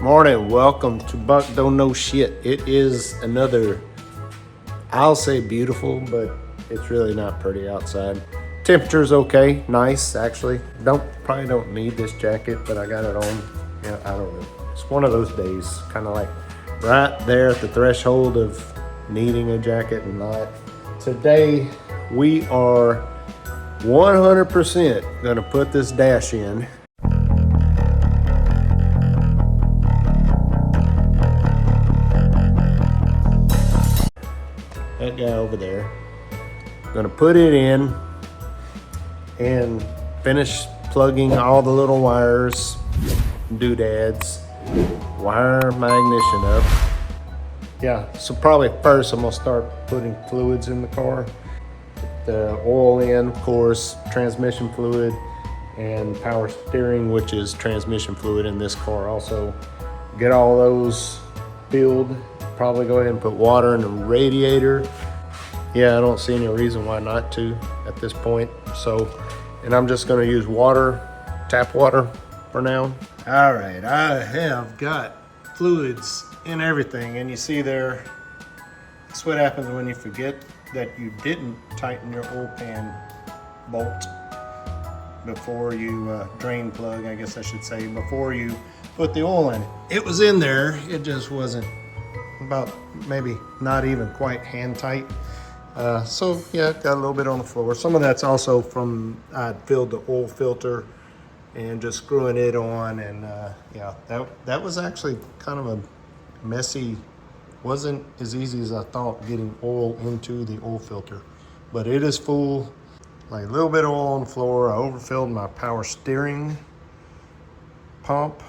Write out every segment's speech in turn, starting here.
Morning, welcome to Buck Don't Know Shit. It is another, I'll say beautiful, but it's really not pretty outside. Temperature's okay, nice actually. Probably don't need this jacket, but I got it on. Yeah, I don't know. It's one of those days, kind of like right there at the threshold of needing a jacket and not. Today we are 100% gonna put this dash in. That guy over there. Gonna put it in and finish plugging all the little wires, doodads, wire my ignition up. Yeah, so probably first I'm gonna start putting fluids in the car. The oil in, of course, transmission fluid, and power steering, which is transmission fluid in this car also. Get all those filled. Probably go ahead and put water in the radiator. Yeah, I don't see any reason why not to at this point. So, and I'm just gonna use water, tap water for now. All right, I have got fluids in everything, and you see there, that's what happens when you forget that you didn't tighten your oil pan bolt before you drain plug, I guess I should say, before you put the oil in it. It was in there, it just wasn't about maybe not even quite hand tight. So yeah, got a little bit on the floor. Some of that's also from I filled the oil filter and just screwing it on, and yeah, that was actually kind of a messy, wasn't as easy as I thought getting oil into the oil filter, but it is full, like a little bit of oil on the floor. I overfilled my power steering pump.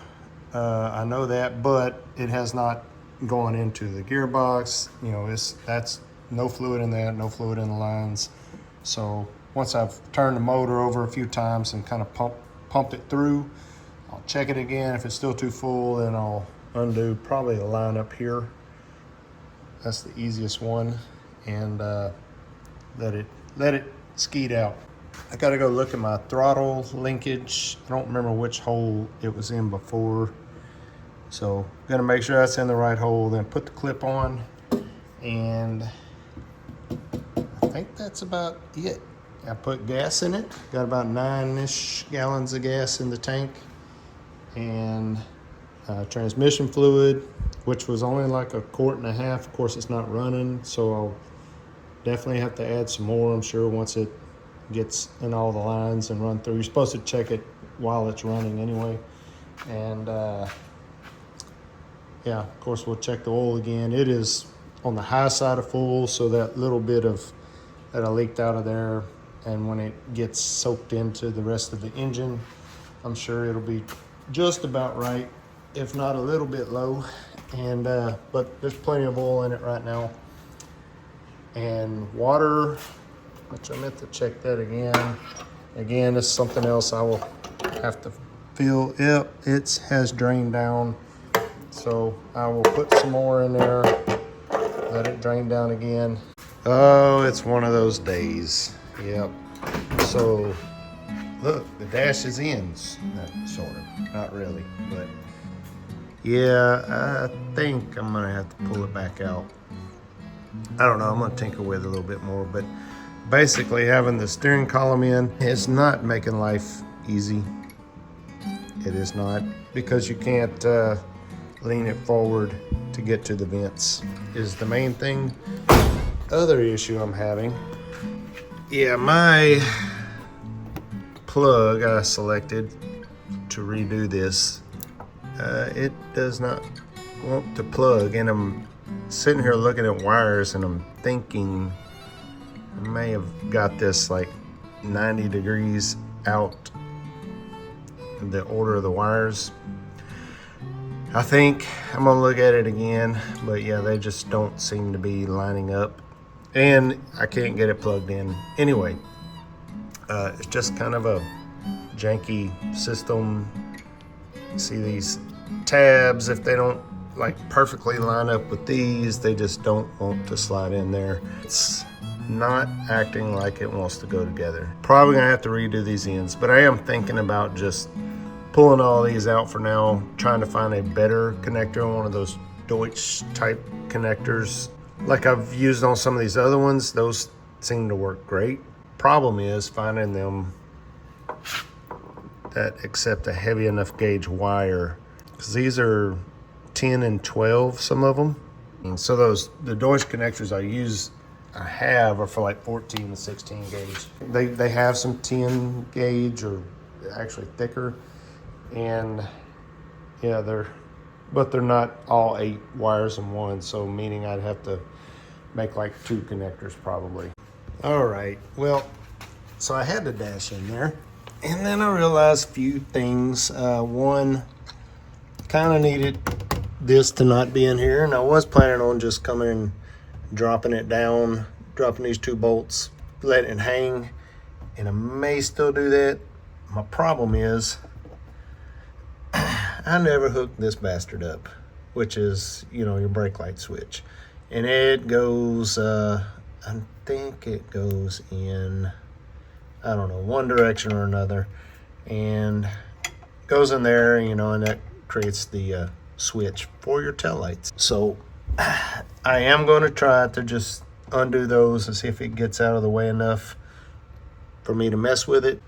I know that, but it has not going into the gearbox. You know, that's no fluid in that, no fluid in the lines. So once I've turned the motor over a few times and kind of pumped it through, I'll check it again. If it's still too full, then I'll undo probably a line up here. That's the easiest one, and let it skeet out. I gotta go look at my throttle linkage. I don't remember which hole it was in before. So gonna make sure that's in the right hole, then put the clip on, and I think that's about it. I put gas in it, got about 9-ish gallons of gas in the tank, and transmission fluid, which was only like 1.5 quarts. Of course, it's not running, so I'll definitely have to add some more, I'm sure, once it gets in all the lines and run through. You're supposed to check it while it's running anyway. And yeah, of course, we'll check the oil again. It is on the high side of full, so that little bit of that I leaked out of there, and when it gets soaked into the rest of the engine, I'm sure it'll be just about right, if not a little bit low. And but there's plenty of oil in it right now. And water, which I meant to check that again. Again, this is something else I will have to fill. Yep, it has drained down. So I will put some more in there, let it drain down again. Oh, it's one of those days. Yep. So look, the dash is in, sort of, not really, but yeah, I think I'm gonna have to pull it back out. I don't know, I'm gonna tinker with it a little bit more, but basically having the steering column in is not making life easy. It is not, because you can't lean it forward to get to the vents is the main thing. Other issue I'm having, yeah, my plug I selected to redo this, it does not want to plug, and I'm sitting here looking at wires and I'm thinking I may have got this like 90 degrees out in the order of the wires. I think I'm gonna look at it again, but yeah, they just don't seem to be lining up, and I can't get it plugged in. Anyway, it's just kind of a janky system. See these tabs, if they don't like perfectly line up with these, they just don't want to slide in there. It's not acting like it wants to go together. Probably gonna have to redo these ends, but I am thinking about just pulling all these out for now, trying to find a better connector, one of those Deutsch type connectors. Like I've used on some of these other ones, those seem to work great. Problem is finding them that accept a heavy enough gauge wire, because these are 10 and 12, some of them. And so the Deutsch connectors I have are for like 14 and 16 gauge. They have some 10 gauge or actually thicker, and yeah, but they're not all 8 wires in one, so meaning I'd have to make like 2 connectors probably. All right, well, so I had the dash in there, and then I realized a few things. One, kind of needed this to not be in here, and I was planning on just coming and dropping it down, dropping these 2 bolts, letting it hang, and I may still do that. My problem is I never hooked this bastard up, which is, you know, your brake light switch. And it goes, I think it goes in, I don't know, one direction or another. And goes in there, you know, and that creates the switch for your taillights. So I am going to try to just undo those and see if it gets out of the way enough for me to mess with it.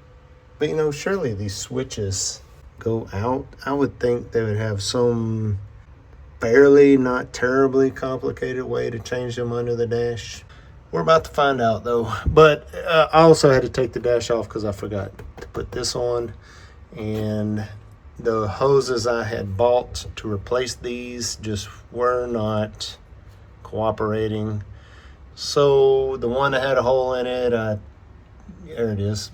But, you know, surely these switches go out. I would think they would have some fairly, not terribly complicated way to change them under the dash. We're about to find out though. But I also had to take the dash off because I forgot to put this on, and the hoses I had bought to replace these just were not cooperating. So the one that had a hole in it, there it is,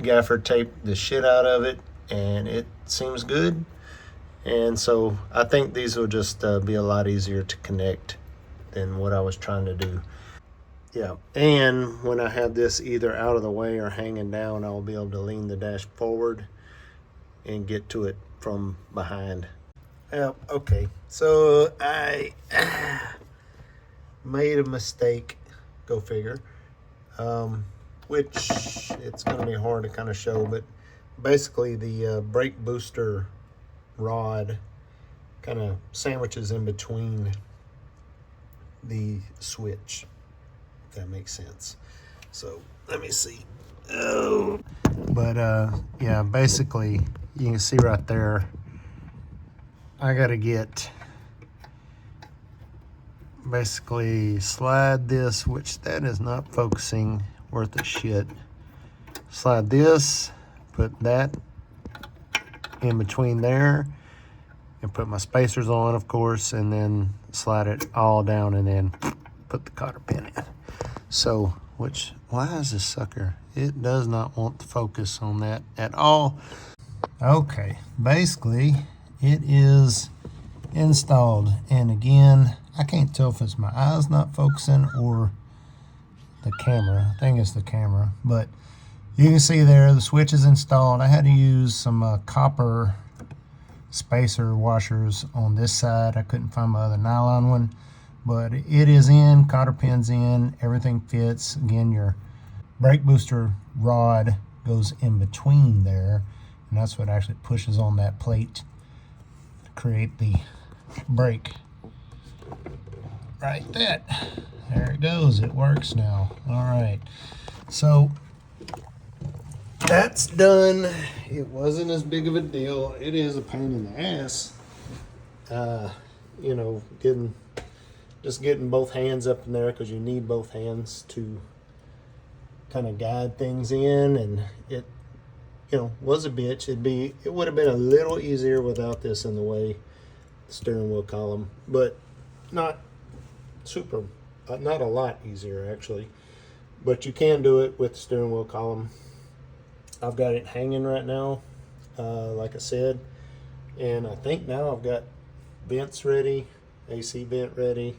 gaffer taped the shit out of it, and it seems good. And so I think these will just be a lot easier to connect than what I was trying to do. Yeah, and when I have this either out of the way or hanging down, I'll be able to lean the dash forward and get to it from behind. Yeah, okay, so I made a mistake, go figure, which it's going to be hard to kind of show, but basically the brake booster rod kind of sandwiches in between the switch, if that makes sense. So let me see. Oh, but yeah, basically you can see right there, I gotta get, basically slide this, which that is not focusing worth a shit. Slide this, put that in between there, and put my spacers on, of course, and then slide it all down and then put the cotter pin in. So, why is this sucker? It does not want to focus on that at all. Okay, basically it is installed, and again, I can't tell if it's my eyes not focusing or the camera. I think it's the camera, but you can see there the switch is installed. I had to use some copper spacer washers on this side. I couldn't find my other nylon one, but it is in, cotter pin's in, everything fits. Again, your brake booster rod goes in between there, and that's what actually pushes on that plate to create the brake. Right, there it goes. It works now. All right, so that's done. It wasn't as big of a deal. It is a pain in the ass, you know, getting both hands up in there, because you need both hands to kind of guide things in, and it, you know, was a bitch. It would have been a little easier without this in the way, the steering wheel column, but not super, not a lot easier actually, but you can do it with the steering wheel column. I've got it hanging right now, like I said, and I think now I've got vents ready, AC vent ready.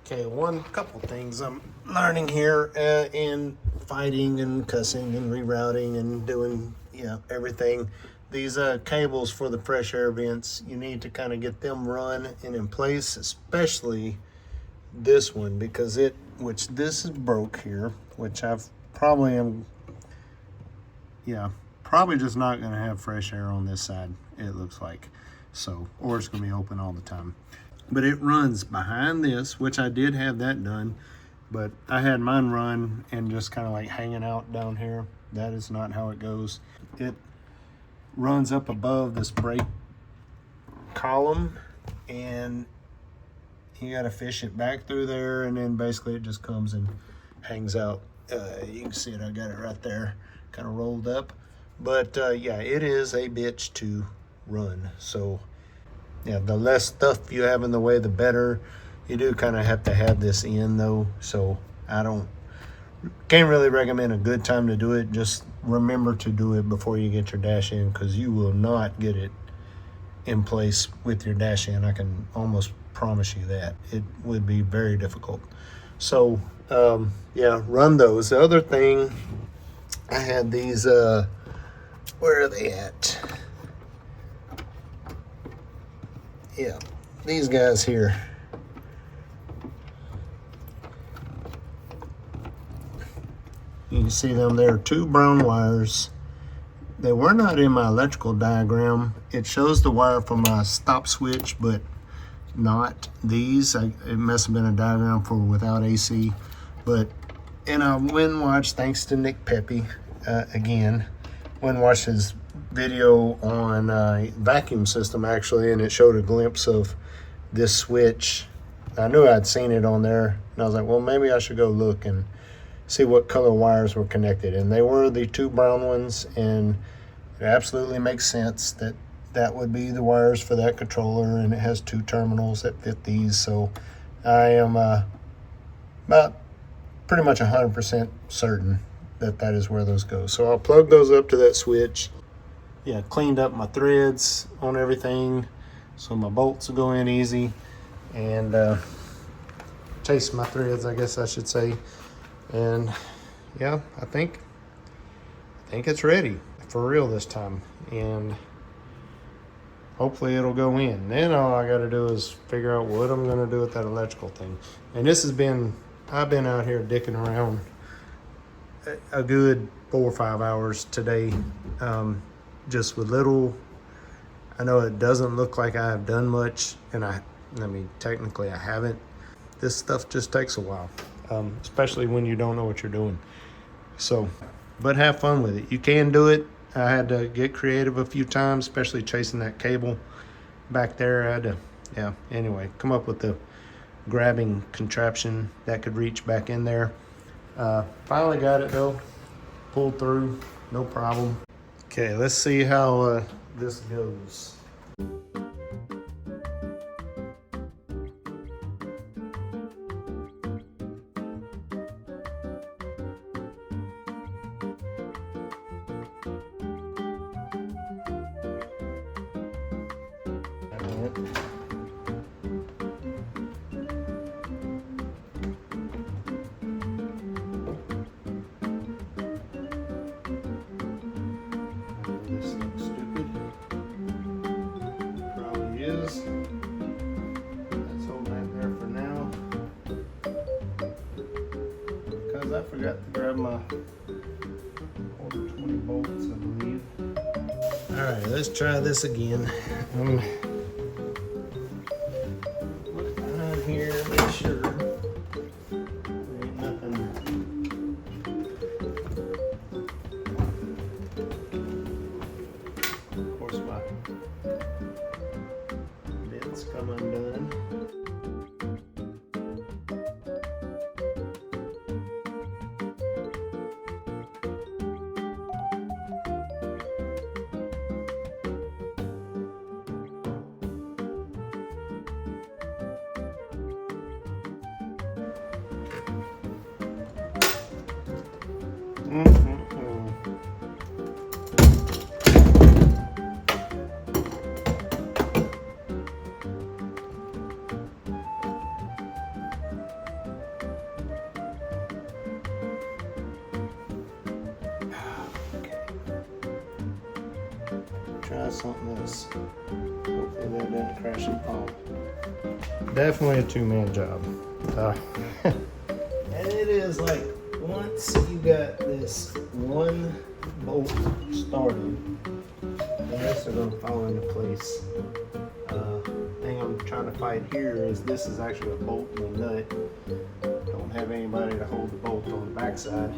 Okay, couple things I'm learning here in fighting and cussing and rerouting and doing, you know, everything. These cables for the fresh air vents, you need to kind of get them run and in place, especially this one, because this is broke here, which I've probably just not going to have fresh air on this side. it looks like. So, or it's gonna be open all the time. But it runs behind this, which I did have that done, but I had mine run and just kind of like hanging out down here. That is not how it goes. It runs up above this brake column, and you got to fish it back through there, and then basically it just comes and hangs out. You can see it, I got it right there, kind of rolled up. But yeah, it is a bitch to run. So yeah, the less stuff you have in the way, the better. You do kind of have to have this in though, so can't really recommend a good time to do it. Just remember to do it before you get your dash in, because you will not get it in place with your dash in. I can almost promise you that. It would be very difficult. So yeah, run those. The other thing, I had these, where are they at? Yeah, these guys here. You can see them there, 2 brown wires. They were not in my electrical diagram. It shows the wire for my stop switch, but not these. It must have been a diagram for without AC. But in a Wind Watch, thanks to Nick Pepe, again, Wind Watch his video on vacuum system actually, and it showed a glimpse of this switch. I knew I'd seen it on there, and I was like, well, maybe I should go look and see what color wires were connected. And they were the 2 brown ones, and it absolutely makes sense that that would be the wires for that controller, and it has 2 terminals that fit these. So I am about pretty much 100% certain that that is where those go. So I'll plug those up to that switch. Yeah, cleaned up my threads on everything, so my bolts will go in easy, and chase my threads, I guess I should say. And yeah, I think it's ready for real this time, and hopefully it'll go in. Then all I got to do is figure out what I'm going to do with that electrical thing. And this has been, I've been out here dicking around a good 4 or 5 hours today, just with little. I know it doesn't look like I have done much, and I mean technically I haven't. This stuff just takes a while, especially when you don't know what you're doing. So, but have fun with it. You can do it. I had to get creative a few times, especially chasing that cable back there. I had to, yeah, anyway, come up with the grabbing contraption that could reach back in there. Finally got it though, pulled through, no problem. Okay, let's see how this goes. This looks stupid. Probably is. Let's hold that there for now, because I forgot to grab my 20 bolts, I believe. Alright, let's try this again. Look behind here, make sure there ain't nothing. Of course, my bits come undone. Try something else. Hopefully that doesn't crash and fall. Definitely a 2-man job. And it is like, once you got this one bolt started, the rest are going to fall into place. Thing I'm trying to fight here is this is actually a bolt and a nut. Don't have anybody to hold the bolt on the backside.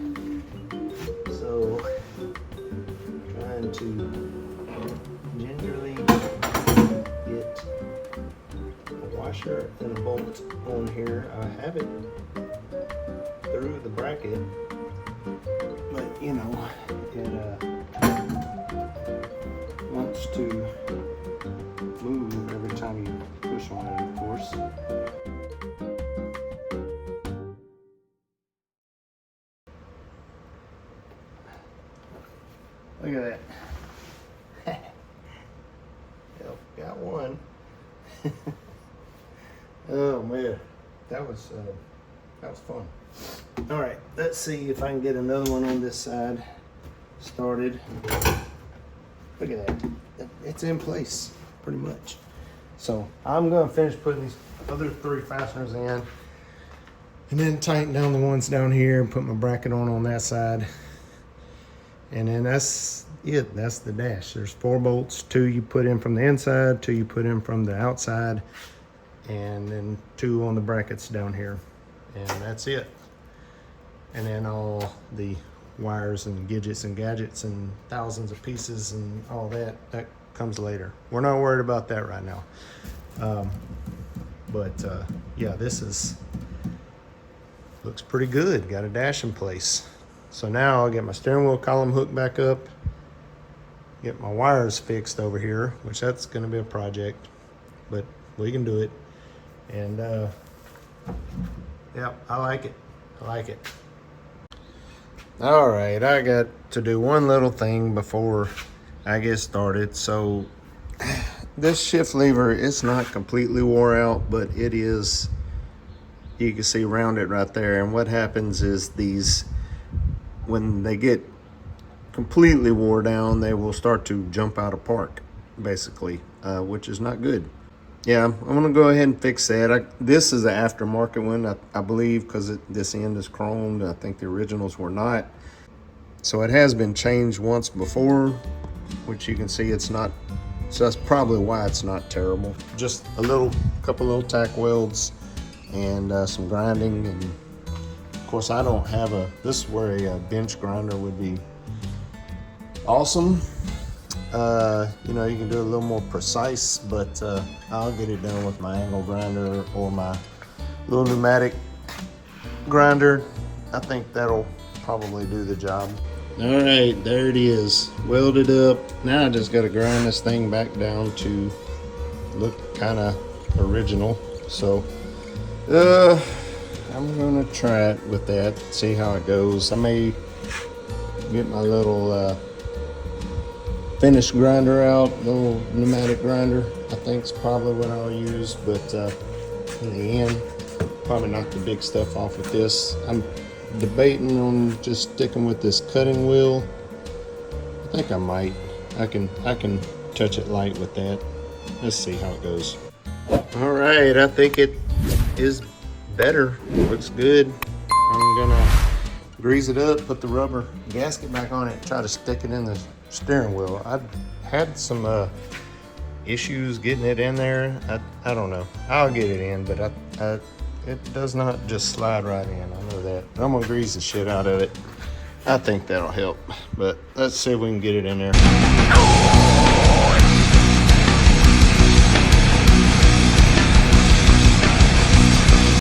So trying to gingerly get a washer and a bolt on here. I have it through the bracket, but you know, it wants to move every time you push on it, of course. Look at that. Yep, got one. Oh man, that was fun. All right, let's see if I can get another one on this side started. Look at that. It's in place pretty much. So I'm gonna finish putting these other 3 fasteners in and then tighten down the ones down here and put my bracket on that side. And then that's it, that's the dash. There's 4 bolts, 2 you put in from the inside, 2 you put in from the outside, and then 2 on the brackets down here. And that's it. And then all the wires and gadgets and thousands of pieces and all that comes later. We're not worried about that right now. Yeah, this looks pretty good. Got a dash in place. So now I'll get my steering wheel column hooked back up, get my wires fixed over here, which that's gonna be a project, but we can do it. And yeah, I like it. All right, I got to do one little thing before I get started. So this shift lever, it's not completely wore out, but it is, you can see around it right there. And what happens is these, when they get completely wore down, they will start to jump out of park, basically, which is not good. Yeah, I'm gonna go ahead and fix that. This is an aftermarket one, I believe, because this end is chromed. I think the originals were not. So it has been changed once before, which you can see it's not, so that's probably why it's not terrible. Just a couple little tack welds and some grinding. And of course I don't have this is where a bench grinder would be awesome. You know, you can do it a little more precise, but I'll get it done with my angle grinder or my little pneumatic grinder. I think that'll probably do the job. All right, there it is, welded up. Now I just got to grind this thing back down to look kind of original. So I'm gonna try it with that, see how it goes. I may get my little finish grinder out, little pneumatic grinder. I think it's probably what I'll use, but in the end, probably knock the big stuff off with this. I'm debating on just sticking with this cutting wheel. I think I might. I can touch it light with that. Let's see how it goes. All right, I think it is better. Looks good. I'm gonna grease it up, put the rubber gasket back on it, try to stick it in the steering wheel. I had some issues getting it in there. I don't know. I'll get it in, but it does not just slide right in. I know that. I'm gonna grease the shit out of it. I think that'll help, but let's see if we can get it in there.